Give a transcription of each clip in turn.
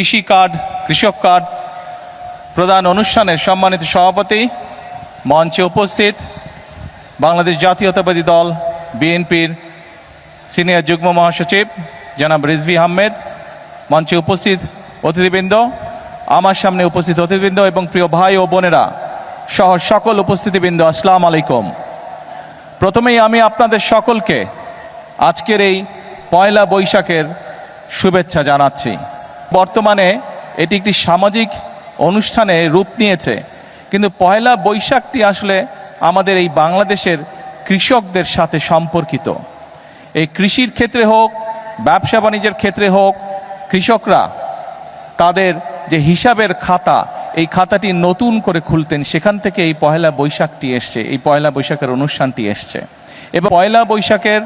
কৃষি কার্ড, কৃষক কার্ড প্রদান অনুষ্ঠানের সম্মানিত সভাপতি, মঞ্চে উপস্থিত বাংলাদেশ জাতীয়তাবাদী দল বিএনপির সিনিয়র যুগ্ম মহাসচিব জনাব রিজভী আহমেদ, মঞ্চে উপস্থিত অতিথিবৃন্দ, আমার সামনে উপস্থিত অতিথিবৃন্দ এবং প্রিয় ভাই ও বোনেরা সহ সকল উপস্থিতিবৃন্দ, আসসালামু আলাইকুম। প্রথমেই আমি আপনাদের সকলকে আজকের এই পয়লা বৈশাখের শুভেচ্ছা জানাচ্ছি। বর্তমানে এটি একটি সামাজিক অনুষ্ঠানে রূপ নিয়েছে, কিন্তু পয়লা বৈশাখটি আসলে আমাদের এই বাংলাদেশের কৃষকদের সাথে সম্পর্কিত। এই কৃষির ক্ষেত্রে হোক, ব্যবসা বাণিজ্যের ক্ষেত্রে হোক, কৃষকরা তাদের যে হিসাবের খাতা, এই খাতাটি নতুন করে খুলতেন, সেখান থেকে এই পয়লা বৈশাখটি এসছে, এই পয়লা বৈশাখের অনুষ্ঠানটি এসছে। এবং পয়লা বৈশাখের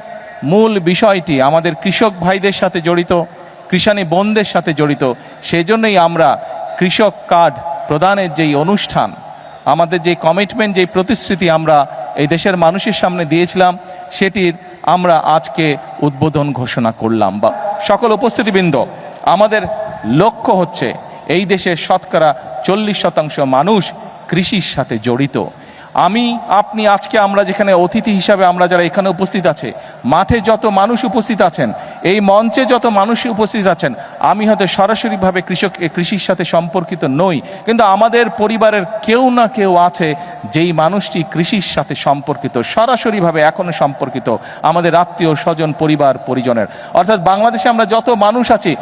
মূল বিষয়টি আমাদের কৃষক ভাইদের সাথে জড়িত, কৃষানী বোনদের সাথে জড়িত। সেই জন্যই আমরা কৃষক কার্ড প্রদানের যেই অনুষ্ঠান, আমাদের যেই কমিটমেন্ট, যেই প্রতিশ্রুতি আমরা এই দেশের মানুষের সামনে দিয়েছিলাম, সেটির আমরা আজকে উদ্বোধন ঘোষণা করলাম। বা সকল উপস্থিতিবৃন্দ, আমাদের লক্ষ্য হচ্ছে এই দেশের শতকরা 40% মানুষ কৃষির সাথে জড়িত। আমি, আপনি, আজকে আমরা যেখানে অতিথি হিসাবে আমরা যারা এখানে উপস্থিত আছে, মাঠে যত মানুষ উপস্থিত আছেন, এই মঞ্চে যত মানুষ উপস্থিত আছেন, আমি হয়তো সরাসরিভাবে কৃষির সাথে সম্পর্কিত নই, কিন্তু আমাদের পরিবারের কেউ না কেউ আছে যেই মানুষটি কৃষির সাথে সম্পর্কিত, সরাসরিভাবে এখনো সম্পর্কিত, আমাদের আত্মীয় স্বজন, পরিবার পরিজনের। অর্থাৎ বাংলাদেশে আমরা যত মানুষ আছি,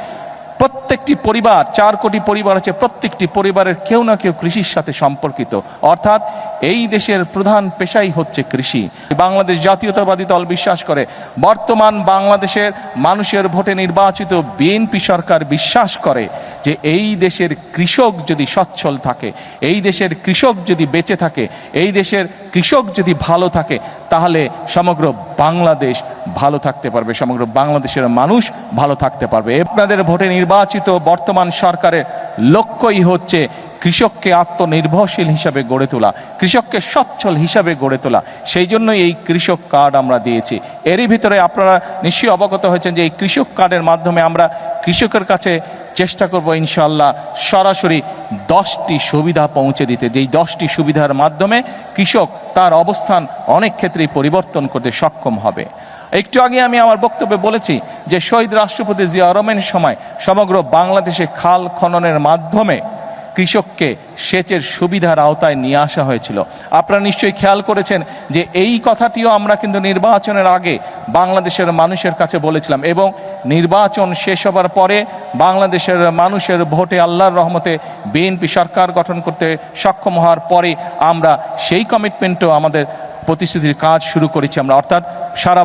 প্রত্যেকটি পরিবার, 4 কোটি পরিবার আছে, প্রত্যেকটি পরিবারের কেউ না কেউ কৃষির সাথে সম্পর্কিত। অর্থাৎ এই দেশের প্রধান পেশাই হচ্ছে কৃষি। বাংলাদেশ জাতীয়তাবাদী দল বিশ্বাস করে, বর্তমান বাংলাদেশের মানুষের ভোটে নির্বাচিত বিএনপি সরকার বিশ্বাস করে যে এই দেশের কৃষক যদি সচ্ছল থাকে, এই দেশের কৃষক যদি বেঁচে থাকে, এই দেশের কৃষক যদি ভালো থাকে, তাহলে সমগ্র বাংলাদেশ ভালো থাকতে পারবে, সমগ্র বাংলাদেশের মানুষ ভালো থাকতে পারবে। আপনাদের ভোটে নির্বাচিত বর্তমান সরকারের লক্ষ্যই হচ্ছে কৃষককে আত্মনির্ভরশীল হিসাবে গড়ে তোলা, কৃষককে সচ্ছল হিসাবে গড়ে তোলা। সেই জন্যই এই কৃষক কার্ড আমরা দিয়েছি। এরই ভিতরে আপনারা নিশ্চয়ই অবগত হয়েছেন যে এই কৃষক কার্ডের মাধ্যমে আমরা কৃষকের কাছে চেষ্টা করব ইনশাআল্লাহ সরাসরি 10টি সুবিধা পৌঁছে দিতে, যেই 10টি সুবিধার মাধ্যমে কৃষক তার অবস্থান অনেক ক্ষেত্রেই পরিবর্তন করতে সক্ষম হবে। একটু আগে আমি আমার বক্তব্যে বলেছি যে শহীদ রাষ্ট্রপতি জিয়া রহমানের সময় সমগ্র বাংলাদেশে খাল খননের মাধ্যমে কৃষককে সেচের সুবিধার আওতায় নিয়ে আসা হয়েছিল। আপনারা নিশ্চয়ই খেয়াল করেছেন যে এই কথাটিও আমরা কিন্তু নির্বাচনের আগে বাংলাদেশের মানুষের কাছে বলেছিলাম, এবং নির্বাচন শেষ হবার পরে বাংলাদেশের মানুষের ভোটে আল্লাহর রহমতে বিএনপি সরকার গঠন করতে সক্ষম হওয়ার পরে আমরা সেই কমিটমেন্টও আমাদের প্রতিশ্রুতির কাজ শুরু করেছি আমরা। অর্থাৎ সারা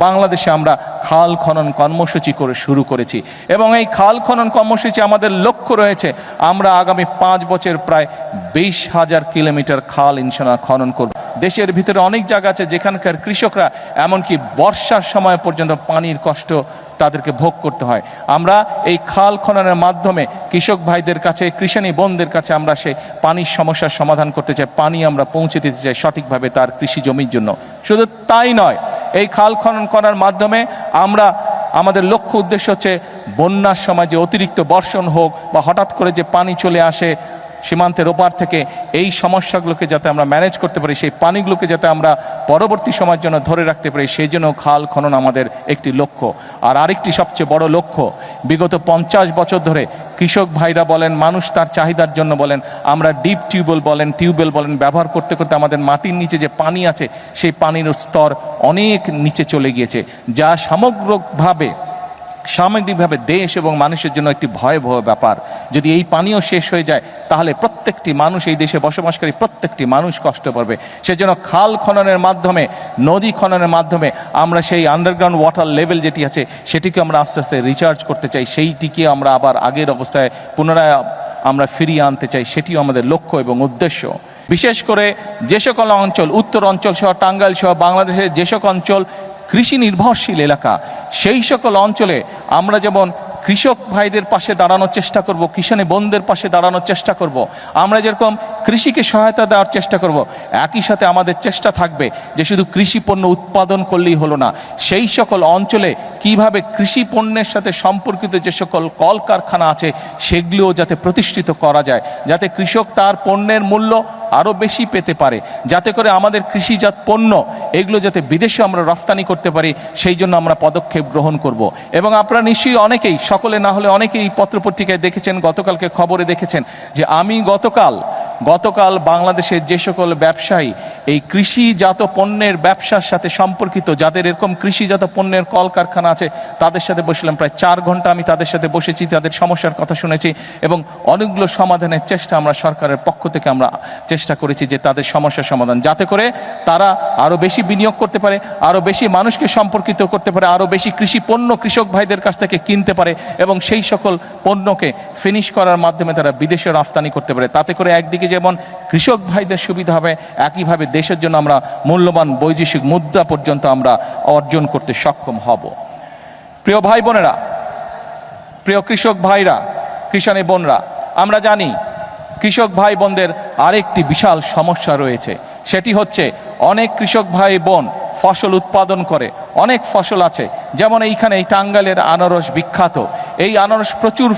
বাংলাদেশে আমরা খাল খনন কর্মসূচি করে শুরু করেছি, এবং এই খাল খনন কর্মসূচি আমাদের লক্ষ্য রয়েছে আমরা আগামী 5 বছর প্রায় 20,000 কিলোমিটার খাল ইনশাআল্লাহ খনন করব। দেশের ভিতরে অনেক জায়গা আছে যেখানকার কৃষকরা এমনকি বর্ষার সময় পর্যন্ত পানির কষ্ট তাদেরকে ভোগ করতে হয়। আমরা এই খাল খননের মাধ্যমে কৃষক ভাইদের কাছে, কৃষানী বোনদের কাছে আমরা সেই পানির সমস্যার সমাধান করতে চাই, পানি আমরা পৌঁছে দিতে চাই সঠিকভাবে তার কৃষি জমির জন্য। শুধু তাই নয়, এই খাল খনন করার মাধ্যমে আমরা, আমাদের লক্ষ্য উদ্দেশ্য হচ্ছে বন্যার সময় যে অতিরিক্ত বর্ষণ হোক বা হঠাৎ করে যে পানি চলে আসে সীমান্তের ওপার থেকে, এই সমস্যাগুলোকে যাতে আমরা ম্যানেজ করতে পারি, সেই পানিগুলোকে যাতে আমরা পরবর্তী সময়ের জন্য ধরে রাখতে পারি, সেই জন্য খাল খনন আমাদের একটি লক্ষ্য। আর আরেকটি সবচেয়ে বড় লক্ষ্য, বিগত 50 বছর ধরে কৃষক ভাইরা বলেন, মানুষ তার চাহিদার জন্য বলেন, আমরা ডিপ টিউবওয়েল বলেন ব্যবহার করতে করতে আমাদের মাটির নিচে যে পানি আছে সেই পানির স্তর অনেক নিচে চলে গিয়েছে, যা সামগ্রিকভাবে দেশ এবং মানুষের জন্য একটি ভয়াবহ ব্যাপার। যদি এই পানিও শেষ হয়ে যায় তাহলে প্রত্যেকটি মানুষ, এই দেশে বসবাসকারী প্রত্যেকটি মানুষ কষ্ট পাবে। সেজন্য খাল খননের মাধ্যমে, নদী খননের মাধ্যমে আমরা সেই আন্ডারগ্রাউন্ড ওয়াটার লেভেল যেটি আছে সেটিকে আমরা আস্তে আস্তে রিচার্জ করতে চাই, সেইটিকে আমরা আবার আগের অবস্থায় পুনরায় আমরা ফিরিয়ে আনতে চাই, সেটিও আমাদের লক্ষ্য এবং উদ্দেশ্য। বিশেষ করে যে সকল অঞ্চল, উত্তর অঞ্চল সহ টাঙ্গাইল সহ বাংলাদেশের যে সকল অঞ্চল কৃষি নির্ভরশীল এলাকা, সেই সকল অঞ্চলে আমরা যেমন কৃষক ভাইদের পাশে দাঁড়ানোর চেষ্টা করব, কিষানী বোনদের পাশে দাঁড়ানোর চেষ্টা করব। আমরা যেরকম কৃষিকে সহায়তা দেওয়ার চেষ্টা করব। একই সাথে আমাদের চেষ্টা থাকবে যে শুধু কৃষি পণ্য উৎপাদন করলেই হলো না, সেই সকল অঞ্চলে কিভাবে কৃষি পণ্যের সাথে সম্পর্কিত যে সকল কলকারখানা আছে সেগুলিও যাতে প্রতিষ্ঠিত করা যায়, যাতে কৃষক তার পণ্যের মূল্য আরও বেশি পেতে পারে, যাতে করে আমাদের কৃষিজাত পণ্য এগুলো যাতে বিদেশে আমরা রফতানি করতে পারি, সেই জন্য আমরা পদক্ষেপ গ্রহণ করব। এবং আপনারা নিশ্চয়ই অনেকেই, সকলে না হলে অনেকেই পত্রপত্রিকায় দেখেছেন, গতকালকে খবরে দেখেছেন যে আমি গতকাল বাংলাদেশের যে সকল ব্যবসায়ী এই কৃষিজাত পণ্যের ব্যবসার সাথে সম্পর্কিত, যাদের এরকম কৃষিজাত পণ্যের কলকারখানা আছে, তাদের সাথে বসলাম। প্রায় 4 ঘন্টা আমি তাদের সাথে বসেছি, তাদের সমস্যার কথা শুনেছি এবং অনেকগুলো সমাধানের চেষ্টা আমরা সরকারের পক্ষ থেকে আমরা চেষ্টা করেছি যে তাদের সমস্যার সমাধান, যাতে করে তারা আরও বেশি বিনিয়োগ করতে পারে, আরও বেশি মানুষকে সম্পর্কিত করতে পারে, আরও বেশি কৃষি পণ্য কৃষক ভাইদের কাছ থেকে কিনতে পারে এবং সেই সকল পণ্যকে ফিনিশ করার মাধ্যমে তারা বিদেশে রফতানি করতে পারে। তাতে করে একদিকে যেমন কৃষক ভাইদের সুবিধা হবে, একইভাবে দেশের জন্য আমরা মূল্যবান বৈদেশিক মুদ্রা পর্যন্ত আমরা অর্জন করতে সক্ষম হব। প্রিয় ভাই বোনেরা, প্রিয় কৃষক ভাইরা, কৃষানী বোনরা, আমরা জানি কৃষক ভাই বোনদের আরেকটি বিশাল সমস্যা রয়েছে। সেটি হচ্ছে অনেক কৃষক ভাই বোন ফসল উৎপাদন করে, অনেক ফসল আছে, যেমন এইখানে এই টাঙ্গাইলের আনারস বিখ্যাত। এই আনারস প্রচুর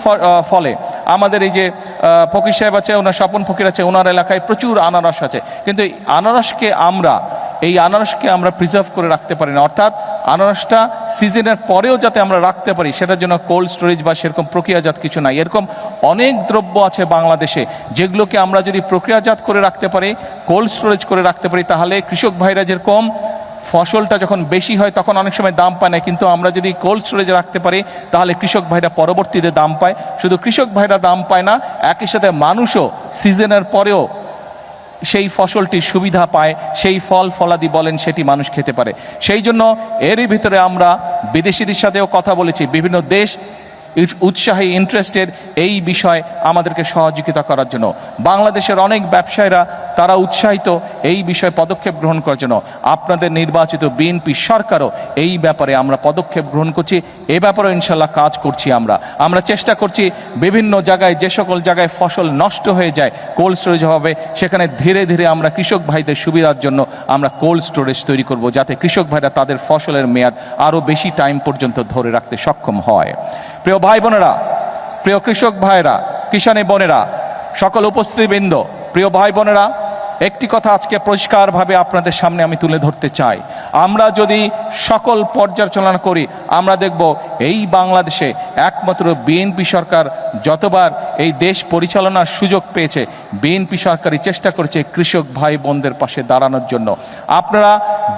ফলে। আমাদের এই যে ফকির সাহেব আছে, ওনার স্বপন ফকির আছে, ওনার এলাকায় প্রচুর আনারস আছে, কিন্তু এই আনারসকে আমরা প্রিজার্ভ করে রাখতে পারি না, অর্থাৎ আনারসটা সিজনের পরেও যাতে আমরা রাখতে পারি সেটার জন্য কোল্ড স্টোরেজ বা সেরকম প্রক্রিয়াজাত কিছু নাই। এরকম অনেক দ্রব্য আছে বাংলাদেশে যেগুলোকে আমরা যদি প্রক্রিয়াজাত করে রাখতে পারি, কোল্ড স্টোরেজ করে রাখতে পারি, তাহলে কৃষক ভাইরা যেরকম ফসলটা যখন বেশি হয় তখন অনেক সময় দাম পায় না, কিন্তু আমরা যদি কোল্ড স্টোরেজে রাখতে পারি তাহলে কৃষক ভাইরা পরবর্তীতে দাম পায়। শুধু কৃষক ভাইরা দাম পায় না, একই সাথে মানুষও সিজনের পরেও সেই ফসলটির সুবিধা পায়, সেই ফল ফলাদি বলেন সেটি মানুষ খেতে পারে। সেই জন্য এরই ভিতরে আমরা বিদেশিদের সাথেও কথা বলেছি, বিভিন্ন দেশ উৎসাহী ইন্টারেস্টেড এই বিষয়ে আমাদেরকে সহযোগিতা করার জন্য। বাংলাদেশের অনেক ব্যবসায়ীরা তারা উৎসাহিত এই বিষয়ে পদক্ষেপ গ্রহণ করার জন্য। আপনাদের নির্বাচিত বিএনপি সরকারও এই ব্যাপারে আমরা পদক্ষেপ গ্রহণ করছি, এ ব্যাপারেও ইনশাল্লাহ কাজ করছি। আমরা চেষ্টা করছি বিভিন্ন জায়গায়, যে সকল জায়গায় ফসল নষ্ট হয়ে যায় কোল্ড স্টোরেজ হবে, সেখানে ধীরে ধীরে আমরা কৃষক ভাইদের সুবিধার জন্য আমরা কোল্ড স্টোরেজ তৈরি করব, যাতে কৃষক ভাইরা তাদের ফসলের মেয়াদ আরও বেশি টাইম পর্যন্ত ধরে রাখতে সক্ষম হয়। প্রিয় ভাই বোনেরা, প্রিয় কৃষক ভাইরা, কিষানী বোনেরা, সকল উপস্থিতিবৃন্দ, প্রিয় ভাই বোনেরা, একটি কথা আজকে পরিষ্কারভাবে আপনাদের সামনে আমি তুলে ধরতে চাই। আমরা যদি সকল পর্যালোচনা করি, আমরা দেখব এই বাংলাদেশে একমাত্র বিএনপি সরকার যতবার এই দেশ পরিচালনার সুযোগ পেয়েছে, বিএনপি সরকারই চেষ্টা করেছে কৃষক ভাই বোনদের পাশে দাঁড়ানোর জন্য। আপনারা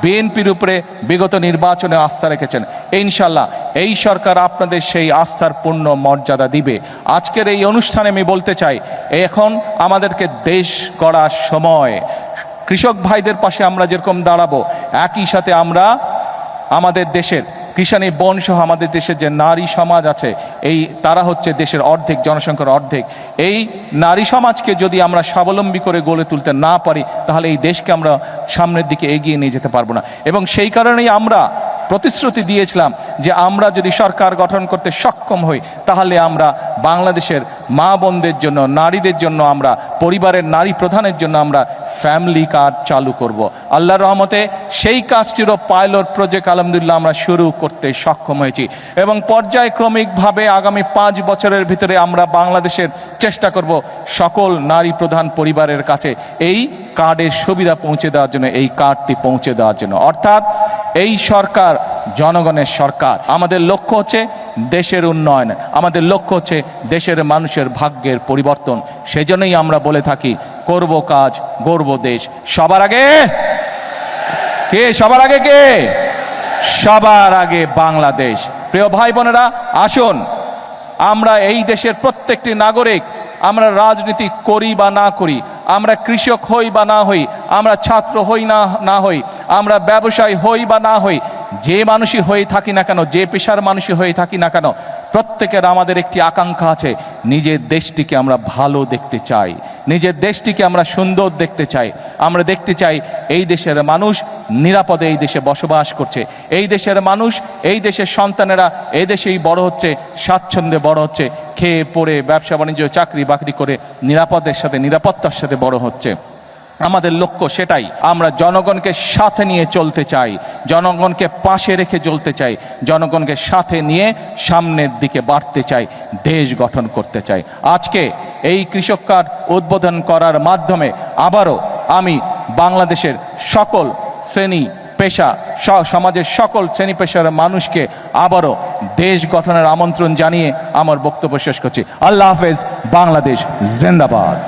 বিএনপির উপরে বিগত নির্বাচনে আস্থা রেখেছেন, ইনশাল্লাহ এই সরকার আপনাদের সেই আস্থার পূর্ণ মর্যাদা দিবে। আজকের এই অনুষ্ঠানে আমি বলতে চাই, এখন আমাদেরকে দেশ গড়ার সময়। কৃষক ভাইদের পাশে আমরা যেরকম দাঁড়াবো, একই সাথে আমরা আমাদের দেশের কিষানী বোন সহ আমাদের দেশের যে নারী সমাজ আছে, তারা হচ্ছে দেশের অর্ধেক, জনসংখ্যার অর্ধেক। এই নারী সমাজকে যদি আমরা স্বাবলম্বী করে গড়ে তুলতে না পারি, তাহলে এই দেশকে আমরা সামনের দিকে এগিয়ে নিয়ে যেতে পারবো না। এবং সেই কারণেই আমরা প্রতিশ্রুতি দিয়েছিলাম যে আমরা যদি সরকার গঠন করতে সক্ষম হই, তাহলে আমরা বাংলাদেশের মা বোনদের জন্য, নারীদের জন্য, আমরা পরিবারের নারী প্রধানের জন্য আমরা ফ্যামিলি কার্ড চালু করব। আল্লাহর রহমতে সেই কাজটিরও পাইলট প্রজেক্ট আলহামদুলিল্লাহ আমরা শুরু করতে সক্ষম হয়েছি এবং পর্যায়ক্রমিকভাবে আগামী 5 বছরের ভিতরে আমরা বাংলাদেশের চেষ্টা করব সকল নারী প্রধান পরিবারের কাছে এই কার্ডের সুবিধা পৌঁছে দেওয়ার জন্য, এই কার্ডটি পৌঁছে দেওয়ার জন্য। অর্থাৎ এই সরকার জনগণের সরকার। আমাদের লক্ষ্য হচ্ছে দেশের উন্নয়ন, আমাদের লক্ষ্য হচ্ছে দেশের মানুষের ভাগ্যের পরিবর্তন। সেজন্যই আমরা বলে থাকি, করব কাজ, গড়ব দেশ। সবার আগে কে? সবার আগে কে? সবার আগে বাংলাদেশ। প্রিয় ভাই বোনেরা, আসুন আমরা এই দেশের প্রত্যেকটি নাগরিক, আমরা রাজনীতি করি বা না করি, আমরা কৃষক হই বা না হই, আমরা ছাত্র হই না হই, আমরা ব্যবসায়ী হই বা না হই, যে মানুষই হয়ে থাকি না কেন, যে পেশার মানুষই হয়ে থাকি না কেন, প্রত্যেকের আমাদের একটি আকাঙ্ক্ষা আছে, নিজের দেশটিকে আমরা ভালো দেখতে চাই, নিজের দেশটিকে আমরা সুন্দর দেখতে চাই। আমরা দেখতে চাই এই দেশের মানুষ নিরাপদে এই দেশে বসবাস করছে, এই দেশের মানুষ, এই দেশের সন্তানেরা এই দেশেই বড় হচ্ছে, স্বাচ্ছন্দ্যে বড় হচ্ছে, খেয়ে পড়ে ব্যবসা বাণিজ্য চাকরি বাকরি করে নিরাপত্তার সাথে বড় হচ্ছে। আমাদের লক্ষ্য সেটাই, আমরা জনগণকে সাথে নিয়ে চলতে চাই, জনগণকে পাশে রেখে চলতে চাই, জনগণকে সাথে নিয়ে সামনের দিকে বাড়তে চাই, দেশ গঠন করতে চাই। আজকে এই কৃষক কার্ড উদ্বোধন করার মাধ্যমে আবারও আমি বাংলাদেশের সকল শ্রেণী পেশা সমাজের সকল শ্রেণী পেশার মানুষকে আবারও দেশ গঠনের আমন্ত্রণ জানিয়ে আমার বক্তব্য শেষ করছি। আল্লাহ হাফেজ। বাংলাদেশ জিন্দাবাদ।